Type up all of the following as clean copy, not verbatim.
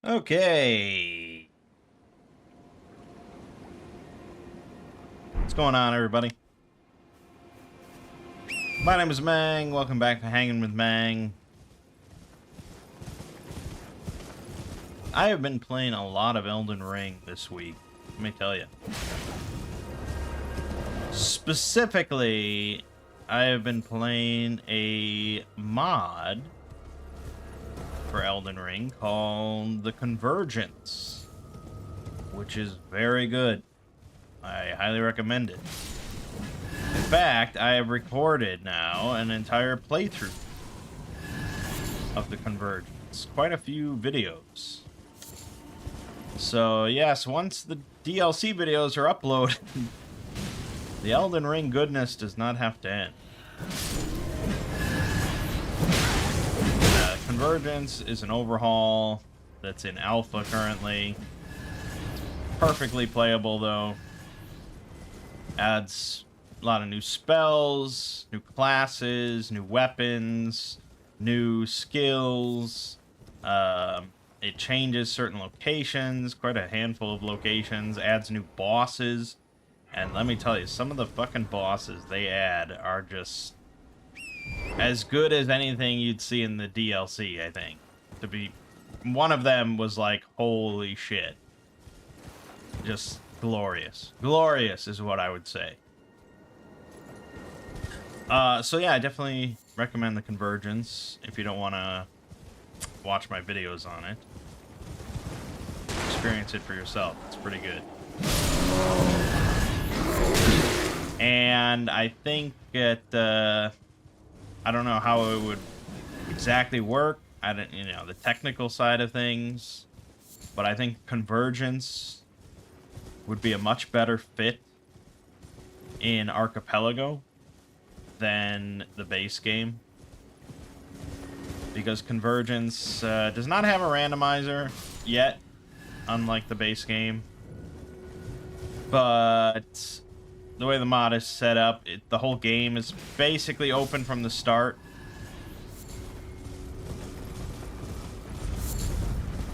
Okay. What's going on, everybody? My name is Mangg. Welcome back to Hanging with Mangg. I have been playing a lot of Elden Ring this week, let me tell you. Specifically, I have been playing a mod for Elden Ring called The Convergence, which is very good. I highly recommend it. In fact, I have recorded now an entire playthrough of The Convergence. Quite a few videos. So, yes, once the DLC videos are uploaded, the Elden Ring goodness does not have to end. Convergence is an overhaul that's in alpha currently. Perfectly playable, though. Adds a lot of new spells, new classes, new weapons, new skills. It changes certain locations, quite a handful of locations, adds new bosses. And let me tell you, some of the fucking bosses they add are just as good as anything you'd see in the DLC, I think. To be, one of them was like, holy shit. Just glorious. Glorious is what I would say. So yeah, I definitely recommend The Convergence if you don't want to watch my videos on it. Experience it for yourself. It's pretty good. And I think that, I don't know how it would exactly work. I don't, the technical side of things. But I think Convergence would be a much better fit in Archipelago than the base game. Because Convergence does not have a randomizer yet, unlike the base game. But the way the mod is set up, the whole game is basically open from the start.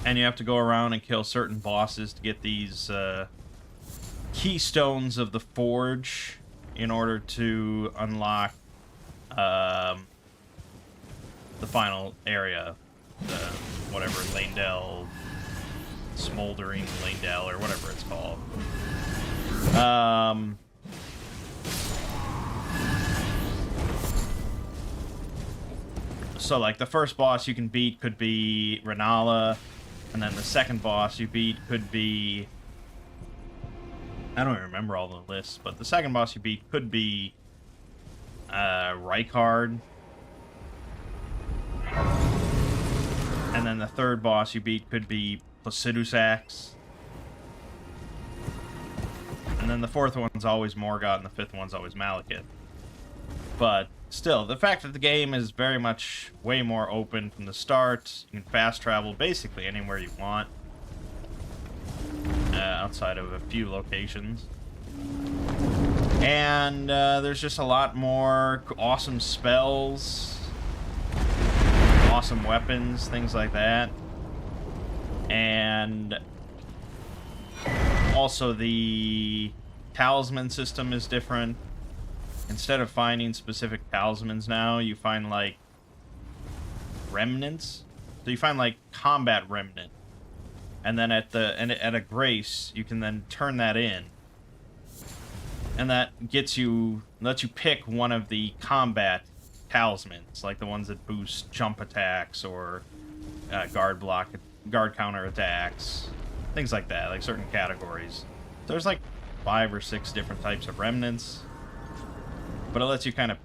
And you have to go around and kill certain bosses to get these keystones of the Forge in order to unlock the final area, the whatever, Lanedell, Smoldering Lanedell, or whatever it's called. So, like, the first boss you can beat could be Renala, and then the second boss you beat could be... I don't even remember all the lists, but the second boss you beat could be Rykard. And then the third boss you beat could be Placidusax. And then the fourth one's always Morgott, and the fifth one's always Malekith. But still, the fact that the game is very much way more open from the start, you can fast travel basically anywhere you want. Outside of a few locations. And there's just a lot more awesome spells, awesome weapons, things like that. And also the talisman system is different. Instead of finding specific talismans now, you find like remnants. So you find like combat remnant. And then at a grace, you can then turn that in. And that lets you pick one of the combat talismans, like the ones that boost jump attacks or guard counter attacks, things like that, like certain categories. There's like 5 or 6 different types of remnants, but it lets you kind of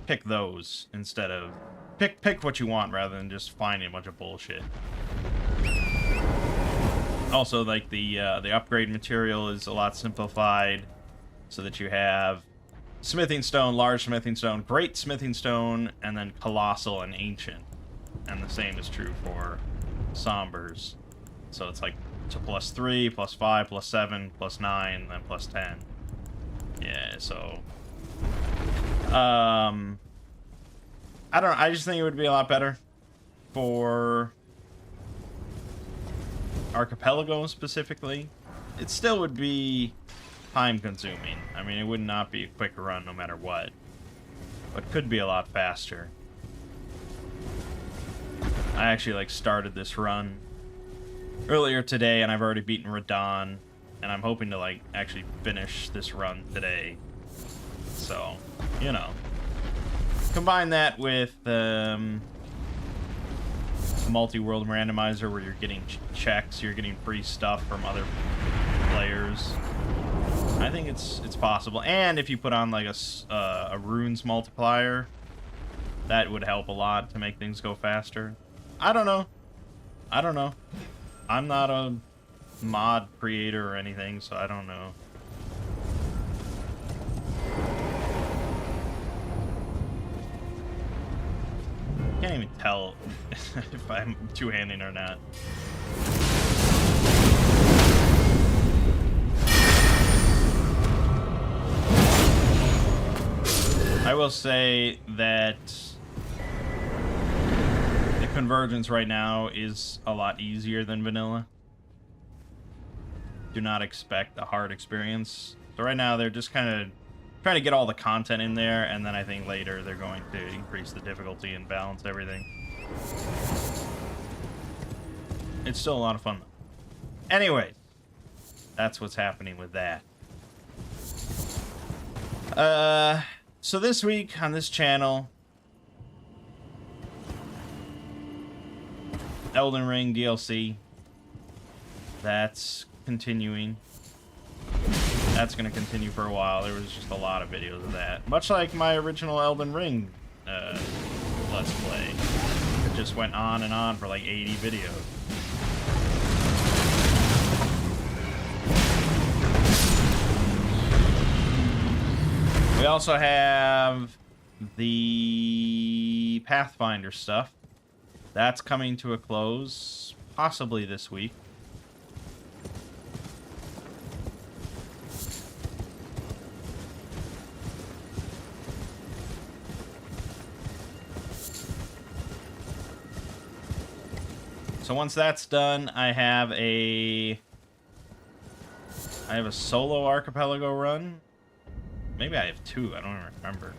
pick those instead of pick what you want rather than just finding a bunch of bullshit. Also, like the upgrade material is a lot simplified, so that you have smithing stone, large smithing stone, great smithing stone, and then colossal and ancient. And the same is true for sombers. So it's like to +3, +5, +7, +9, then +10. Yeah, so I don't know, I just think it would be a lot better for Archipelago specifically, it still would be time-consuming. I mean, it would not be a quick run no matter what, but could be a lot faster. I actually, like, started this run earlier today, and I've already beaten Radon, and I'm hoping to, like, actually finish this run today. So, you know. Combine that with, multi-world randomizer where you're getting checks, you're getting free stuff from other players. I think it's possible. And if you put on, like, a runes multiplier, that would help a lot to make things go faster. I don't know. I don't know. I'm not a mod creator or anything, so I don't know. Can't even tell if I'm two-handing or not. I will say that the convergence right now is a lot easier than vanilla. Do not expect a hard experience. So right now they're just kind of trying to get all the content in there, and then I think later they're going to increase the difficulty and balance everything. It's still a lot of fun, though. Anyways, that's what's happening with that. So this week on this channel, Elden Ring DLC. That's continuing. That's going to continue for a while. There was just a lot of videos of that. Much like my original Elden Ring Let's Play. It just went on and on for like 80 videos. We also have the Pathfinder stuff. That's coming to a close, possibly this week. So once that's done, I have a solo archipelago run. Maybe I have two, I don't even remember.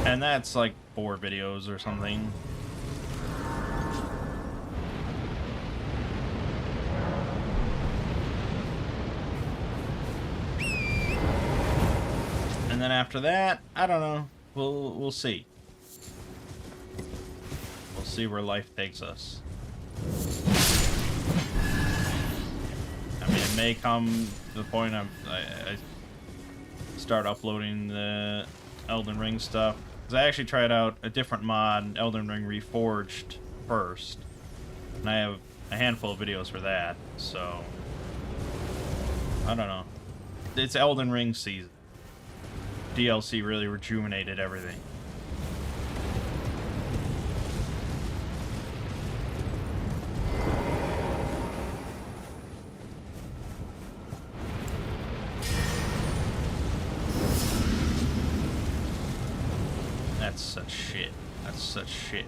And that's like 4 videos or something. And then after that, I don't know. We'll see. We'll see where life takes us. I mean, it may come to the point I start uploading the Elden Ring stuff. Because I actually tried out a different mod, Elden Ring Reforged, first. And I have a handful of videos for that, so... I don't know. It's Elden Ring season. DLC really rejuvenated everything. That's such shit. That's such shit.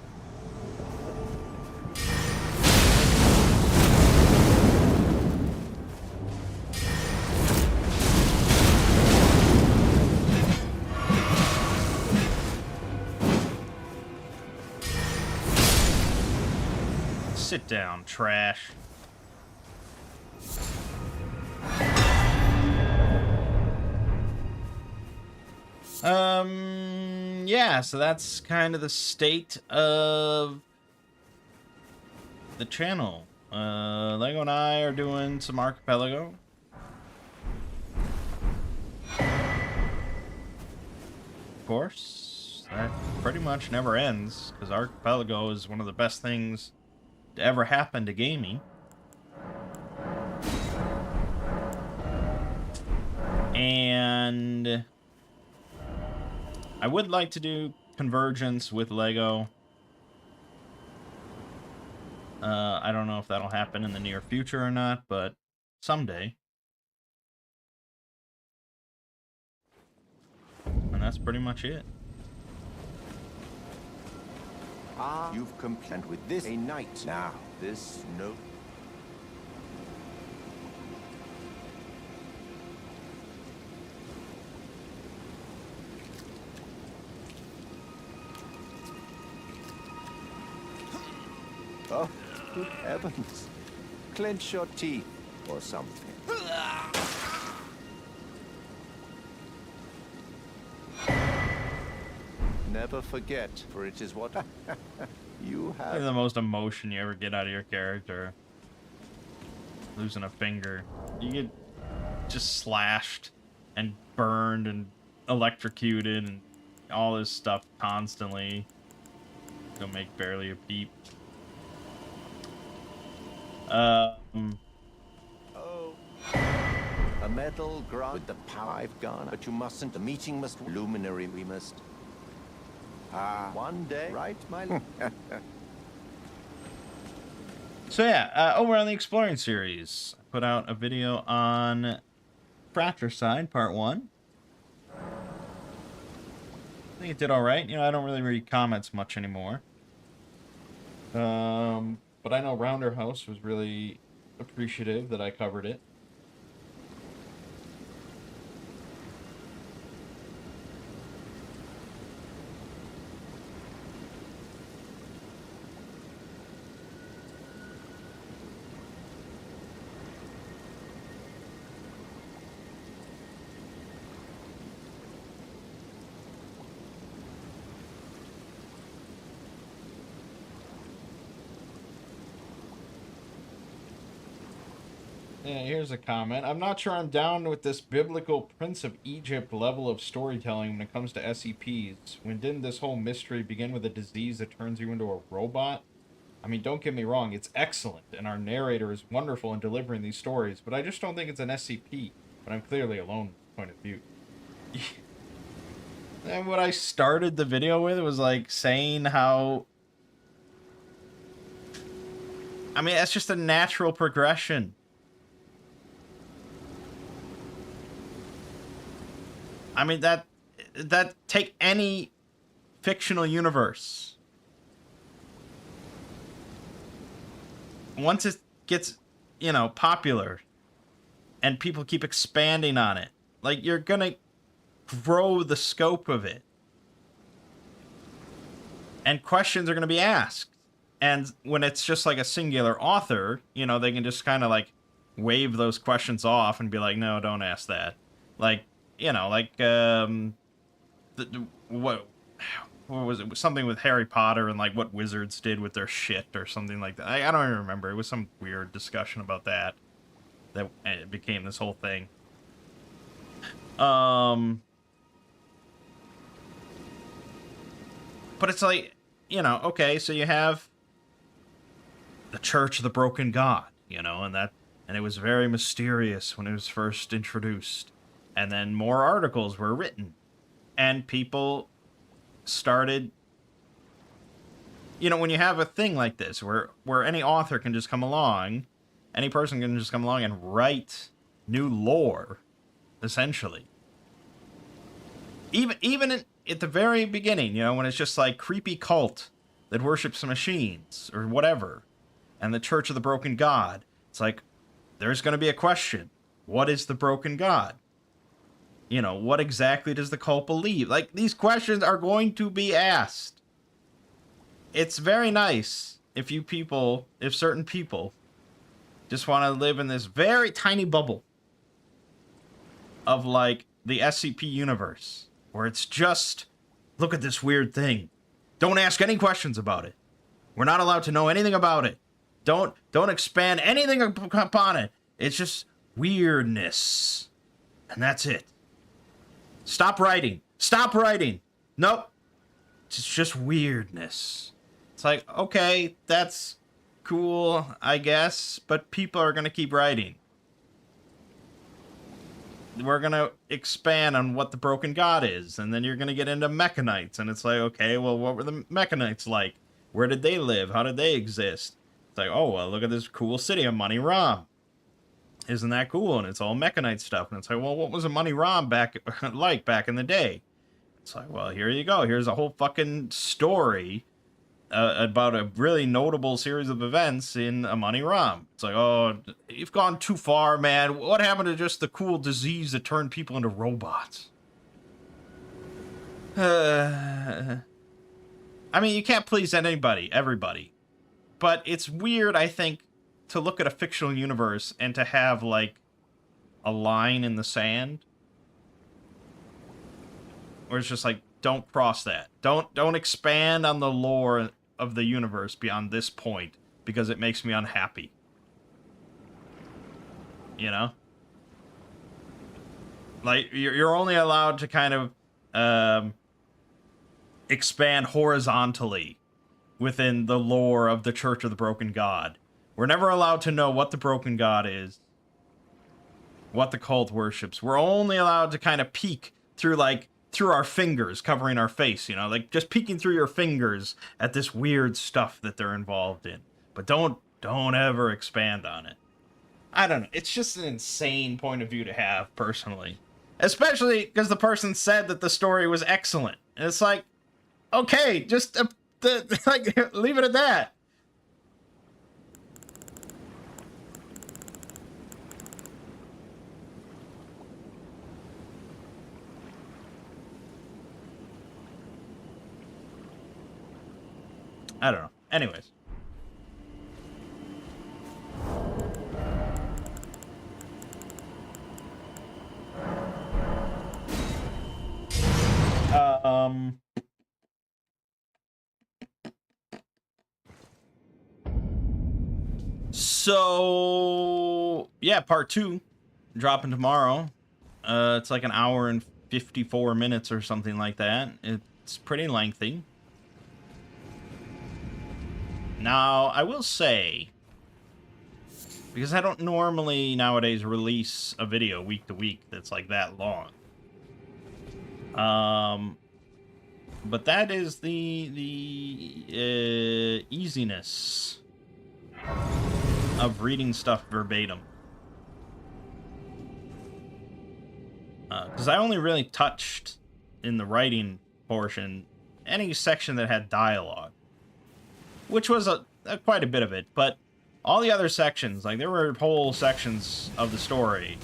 Sit down, trash. Yeah, so that's kind of the state of the channel. Lego and I are doing some Archipelago. Of course, that pretty much never ends, because Archipelago is one of the best things to ever happen to gaming. And I would like to do Convergence with Lego. I don't know if that'll happen in the near future or not, but someday. And that's pretty much it. Ah, you've complained with this a night now. This no. Oh, good heavens. Clench your teeth or something. Never forget, for it is what you have. The most emotion you ever get out of your character. Losing a finger. You get just slashed and burned and electrocuted and all this stuff constantly. Don't make barely a peep. Oh. A medal grant with the power I've gone, but you mustn't. The meeting must luminary. We must. Ah, one day, right, my lord? So yeah, over on the Exploring series, I put out a video on Fratricide Part 1. I think it did alright. You know, I don't really read comments much anymore. But I know Rounder House was really appreciative that I covered it. Yeah, here's a comment. I'm not sure I'm down with this biblical Prince of Egypt level of storytelling when it comes to SCPs. When didn't this whole mystery begin with a disease that turns you into a robot? I mean, don't get me wrong, it's excellent, and our narrator is wonderful in delivering these stories, but I just don't think it's an SCP. But I'm clearly alone with point of view. And what I started the video with was like saying how... I mean, that's just a natural progression. I mean, that take any fictional universe. Once it gets, you know, popular and people keep expanding on it, like, you're gonna grow the scope of it. And questions are gonna be asked. And when it's just like a singular author, you know, they can just kind of like wave those questions off and be like, no, don't ask that. Like, you know, like, what was it? Something with Harry Potter and like what wizards did with their shit or something like that. I don't even remember. It was some weird discussion about that. That it became this whole thing. But it's like, you know, okay, so you have the Church of the Broken God, you know, and it was very mysterious when it was first introduced. And then more articles were written. And people started... You know, when you have a thing like this, where any author can just come along, any person can just come along and write new lore, essentially. Even at the very beginning, you know, when it's just like creepy cult that worships machines, or whatever, and the Church of the Broken God, it's like, there's going to be a question. What is the Broken God? You know, what exactly does the cult believe? Like, these questions are going to be asked. It's very nice if certain people just want to live in this very tiny bubble of, like, the SCP universe, where it's just, look at this weird thing. Don't ask any questions about it. We're not allowed to know anything about it. Don't expand anything upon it. It's just weirdness. And that's it. Stop writing. Stop writing. Nope. It's just weirdness. It's like, okay, that's cool, I guess, but people are going to keep writing. We're going to expand on what the Broken God is, and then you're going to get into Mechanites, and it's like, okay, well, what were the Mechanites like? Where did they live? How did they exist? It's like, oh, well, look at this cool city of Money Rom. Isn't that cool? And it's all Mechanite stuff. And it's like, well, what was a Money Rom back in the day? It's like, well, here you go. Here's a whole fucking story about a really notable series of events in a money ROM. It's like, oh, you've gone too far, man. What happened to just the cool disease that turned people into robots? I mean, you can't please everybody. But it's weird, I think, to look at a fictional universe and to have, like, a line in the sand. Where it's just like, don't cross that. Don't expand on the lore of the universe beyond this point, because it makes me unhappy. You know? Like, you're only allowed to kind of, expand horizontally within the lore of the Church of the Broken God. We're never allowed to know what the Broken God is, what the cult worships. We're only allowed to kind of peek through, like, through our fingers covering our face, you know, like just peeking through your fingers at this weird stuff that they're involved in. But don't ever expand on it. I don't know. It's just an insane point of view to have, personally. Especially because the person said that the story was excellent. And it's like, okay, just like leave it at that. I don't know. Anyways. So yeah, part 2 dropping tomorrow. It's like an hour and 54 minutes or something like that. It's pretty lengthy. Now, I will say, because I don't normally nowadays release a video week to week that's like that long. But that is the easiness of reading stuff verbatim. Because I only really touched, in the writing portion, any section that had dialogue. Which was quite a bit of it, but all the other sections, like, there were whole sections of the story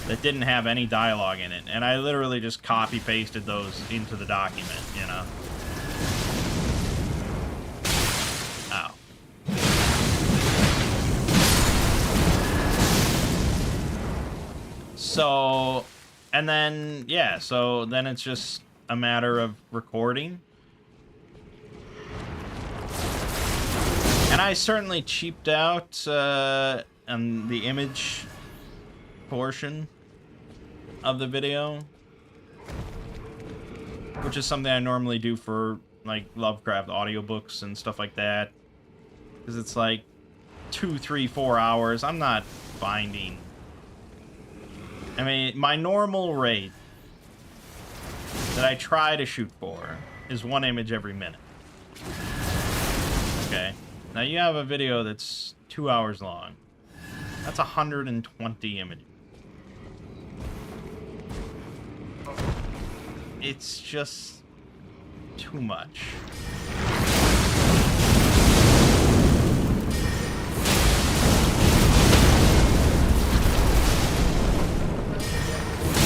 that didn't have any dialogue in it, and I literally just copy-pasted those into the document, you know? Ow. So, and then, yeah, so then it's just a matter of recording. And I certainly cheaped out on the image portion of the video, which is something I normally do for, like, Lovecraft audiobooks and stuff like that. Because it's like 2, 3, 4 hours. I'm not finding... I mean, my normal rate that I try to shoot for is 1 image every minute. Okay? Now you have a video that's 2 hours long. That's 120 images. It's just too much.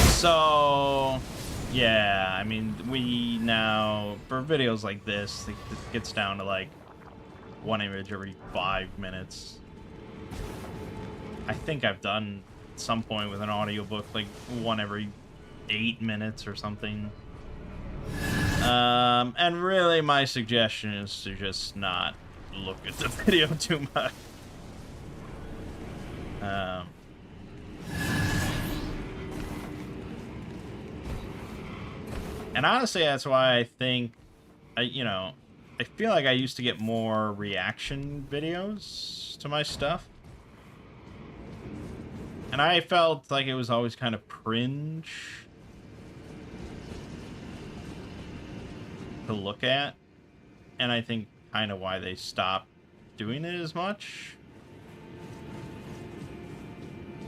So, yeah, I mean, we now, for videos like this, it gets down to like 1 image every 5 minutes. I think I've done at some point with an audiobook like 1 every 8 minutes or something. And really my suggestion is to just not look at the video too much. And honestly, that's why I think, I feel like I used to get more reaction videos to my stuff. And I felt like it was always kind of cringe to look at. And I think kind of why they stopped doing it as much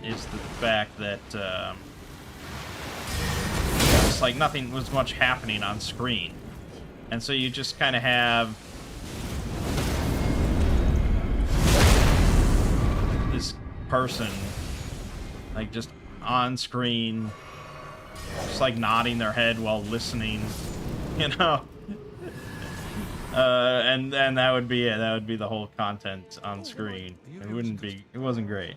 is the fact that it's like nothing was much happening on screen. And so you just kind of have person, like just on screen, just like nodding their head while listening, you know. And that would be it. That would be the whole content on screen. It wouldn't be. It wasn't great.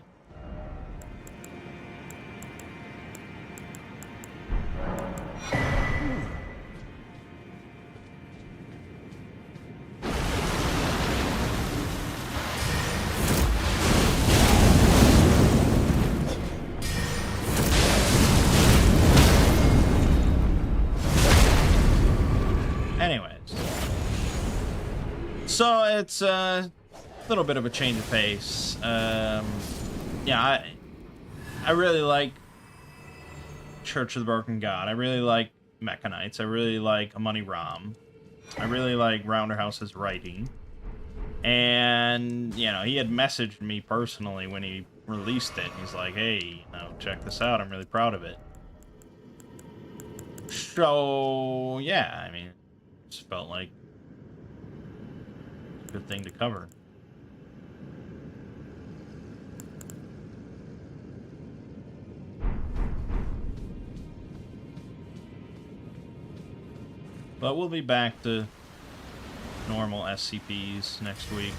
Anyways, so it's a little bit of a change of pace. Yeah, I really like Church of the Broken God. I really like Mecha Knights. I really like Amani Ram. I really like Rounderhouse's writing. And, you know, he had messaged me personally when he released it. He's like, hey, you know, check this out. I'm really proud of it. So, yeah, I mean, it just felt like a good thing to cover. But we'll be back to normal SCPs next week.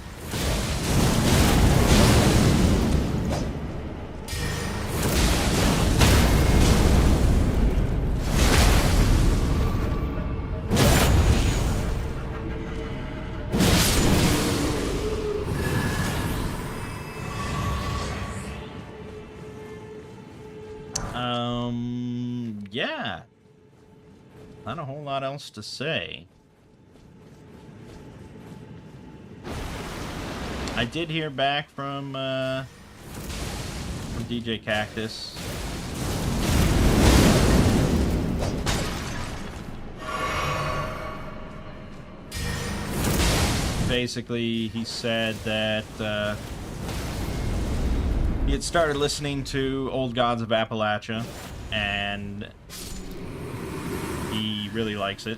Yeah. Not a whole lot else to say. I did hear back from DJ Cactus. Basically, he said that he had started listening to Old Gods of Appalachia, and he really likes it.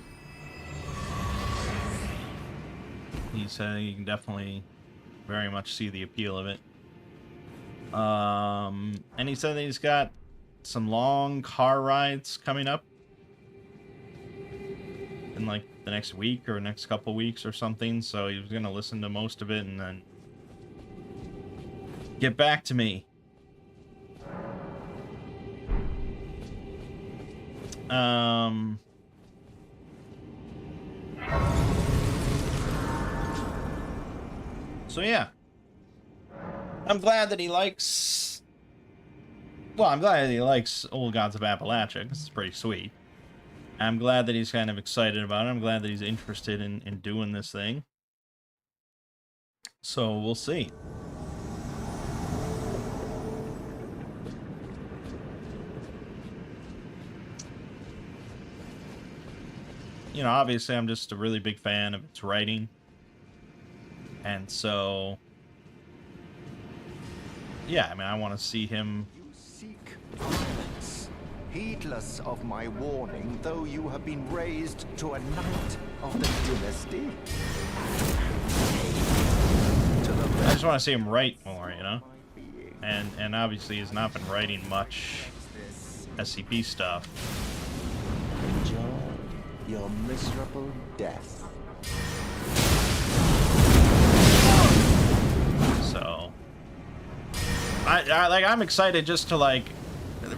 He said he can definitely very much see the appeal of it. And he said that he's got some long car rides coming up in like the next week or next couple weeks or something, so he was gonna listen to most of it and then get back to me. So yeah, I'm glad that he likes. Well, I'm glad that he likes Old Gods of Appalachia, because it's pretty sweet. I'm glad that he's kind of excited about it. I'm glad that he's interested in doing this thing. So we'll see. You know, obviously I'm just a really big fan of its writing. And so, yeah, I mean, I want to see him. You seek violence, heedless of my warning, though you have been raised to a knight of the dynasty. I just want to see him write more, you know? And obviously he's not been writing much SCP stuff. Enjoy your miserable death. So, I'm excited just to like,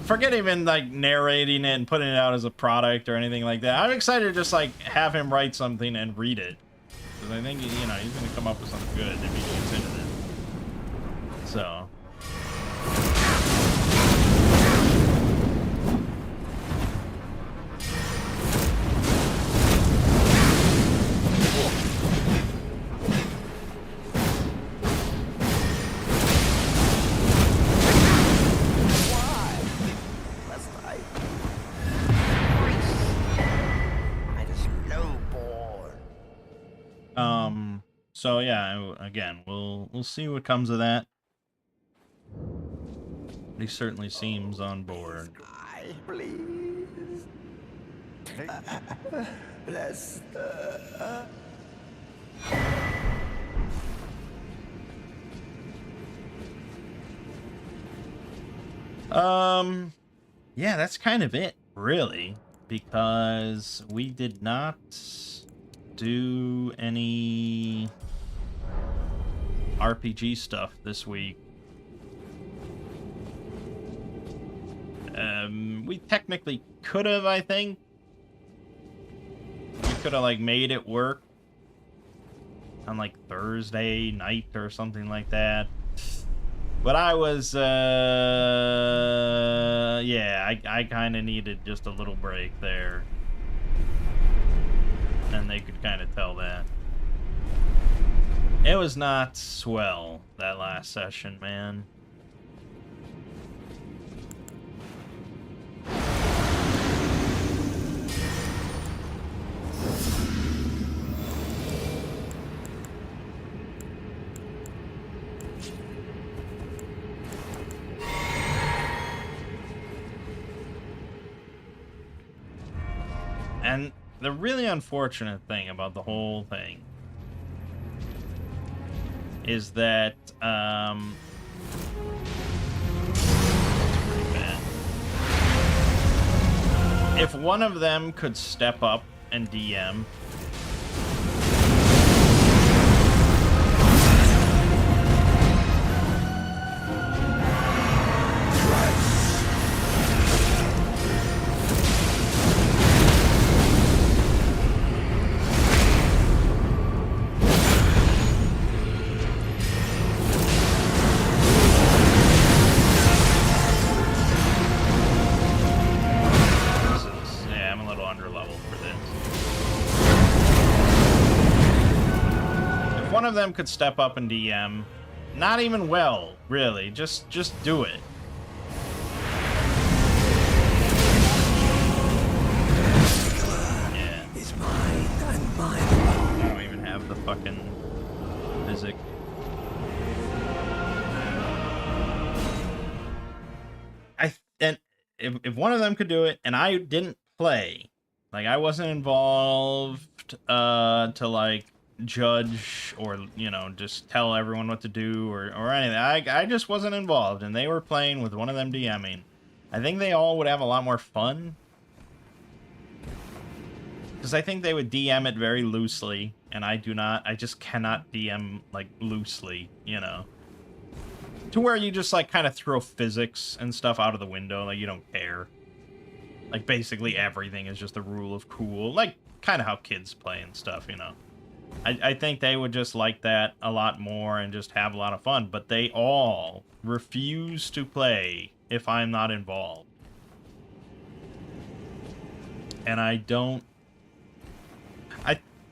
forget even like narrating it and putting it out as a product or anything like that. I'm excited to just like have him write something and read it, because I think, you know, he's gonna come up with something good if he gets into it. So. So yeah, again, we'll see what comes of that. He certainly seems on board. Please. Bless. Yeah, that's kind of it, really, because we did not do any RPG stuff this week. We technically could have, I think. We could have, like, made it work on, like, Thursday night or something like that. But I was, yeah, I kind of needed just a little break there. And they could kind of tell that. It was not swell, that last session, man. And the really unfortunate thing about the whole thing is that, pretty bad. If one of them could step up and DM, one of them could step up and DM, not even well, really, just do it. Yeah. It's mine and mine alone. I don't even have the fucking physic. And if one of them could do it and I didn't play, like I wasn't involved to like judge or, you know, just tell everyone what to do or anything. I just wasn't involved and they were playing with one of them DMing. I think they all would have a lot more fun. Because I think they would DM it very loosely and I just cannot DM like loosely, you know. To where you just like kind of throw physics and stuff out of the window, like you don't care. Like basically everything is just a rule of cool, like kind of how kids play and stuff, you know. I think they would just like that a lot more and just have a lot of fun, but they all refuse to play if I'm not involved. And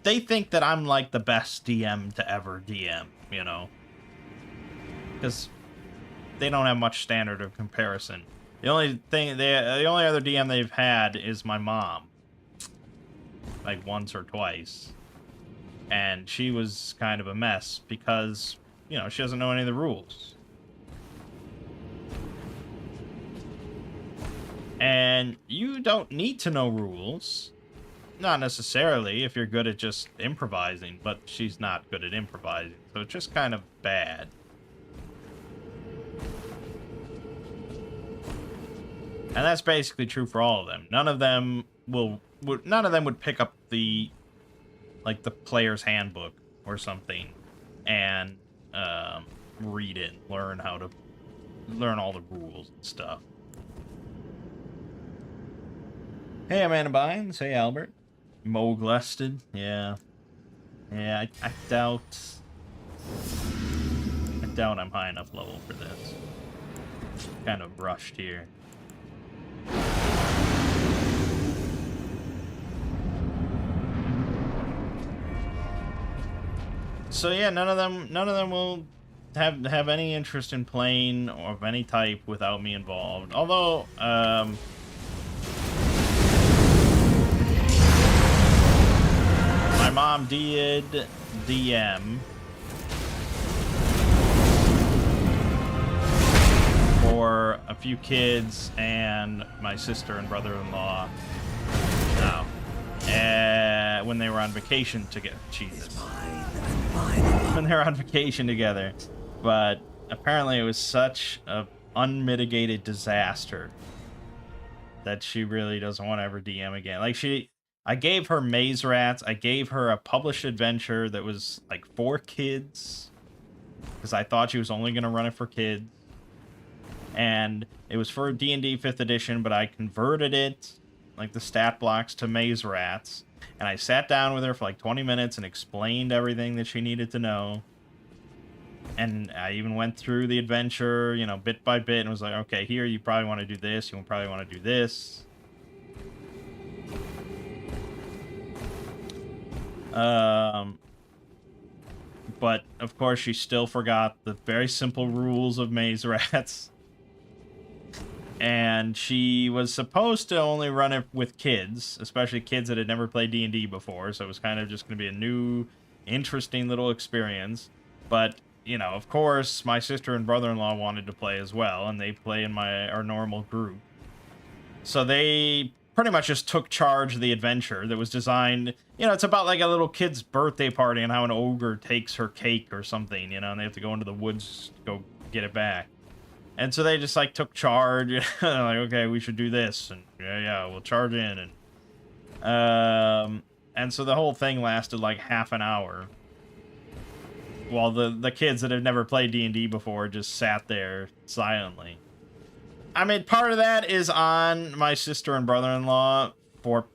they think that I'm like the best DM to ever DM, you know? Because they don't have much standard of comparison. The only other DM they've had is my mom. Like once or twice. And she was kind of a mess because, you know, she doesn't know any of the rules. And you don't need to know rules. Not necessarily if you're good at just improvising, but she's not good at improvising. So it's just kind of bad. And that's basically true for all of them. None of them would pick up the player's handbook or something and read it, learn all the rules and stuff. Hey, Amanda Bynes. Hey, Albert. Mo Glested. Yeah. Yeah, I doubt I'm high enough level for this. Kind of rushed here. So yeah, none of them will have any interest in playing or of any type without me involved. Although, my mom did DM for a few kids and my sister and brother-in-law. No. When they were on vacation together. Jesus. When they were on vacation together. But apparently it was such a unmitigated disaster that she really doesn't want to ever DM again. Like, I gave her Maze Rats. I gave her a published adventure that was like for kids, because I thought she was only going to run it for kids. And it was for D&D 5th edition, but I converted it, like the stat blocks, to Maze Rats. And I sat down with her for like 20 minutes and explained everything that she needed to know. And I even went through the adventure, you know, bit by bit, and was like, okay, here you probably want to do this, you probably want to do this. But of course she still forgot the very simple rules of Maze Rats. And she was supposed to only run it with kids, especially kids that had never played D&D before, so it was kind of just going to be a new, interesting little experience. But, you know, of course, my sister and brother-in-law wanted to play as well, and they play in our normal group. So they pretty much just took charge of the adventure that was designed, you know, it's about like a little kid's birthday party and how an ogre takes her cake or something, you know, and they have to go into the woods to go get it back. And so they just, like, took charge, like, okay, we should do this, and yeah, we'll charge in, and so the whole thing lasted, like, half an hour, while the kids that have never played D&D before just sat there silently. I mean, part of that is on my sister and brother-in-law for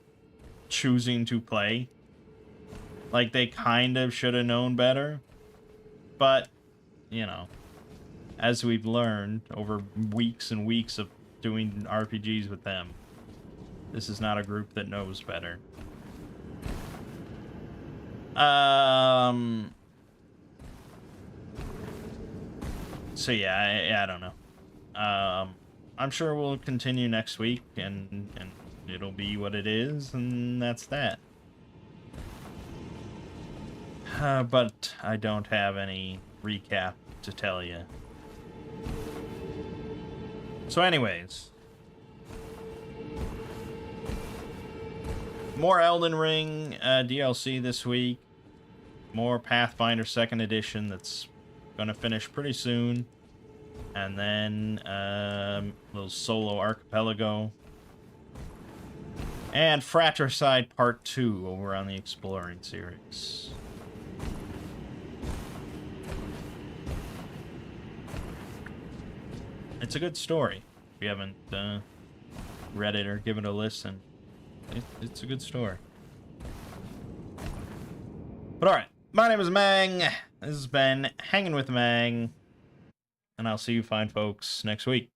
choosing to play. Like, they kind of should have known better, but, you know, as we've learned over weeks and weeks of doing RPGs with them, this is not a group that knows better. So yeah, I don't know. I'm sure we'll continue next week, and it'll be what it is, and that's that. But I don't have any recap to tell you. So anyways, more Elden Ring DLC this week, more Pathfinder 2nd Edition that's gonna finish pretty soon, and then little solo archipelago, and Fratricide Part 2 over on the Exploring series. It's a good story. If you haven't read it or given it a listen, it's a good story. But alright, my name is Mangg. This has been Hanging with Mangg, and I'll see you fine folks next week.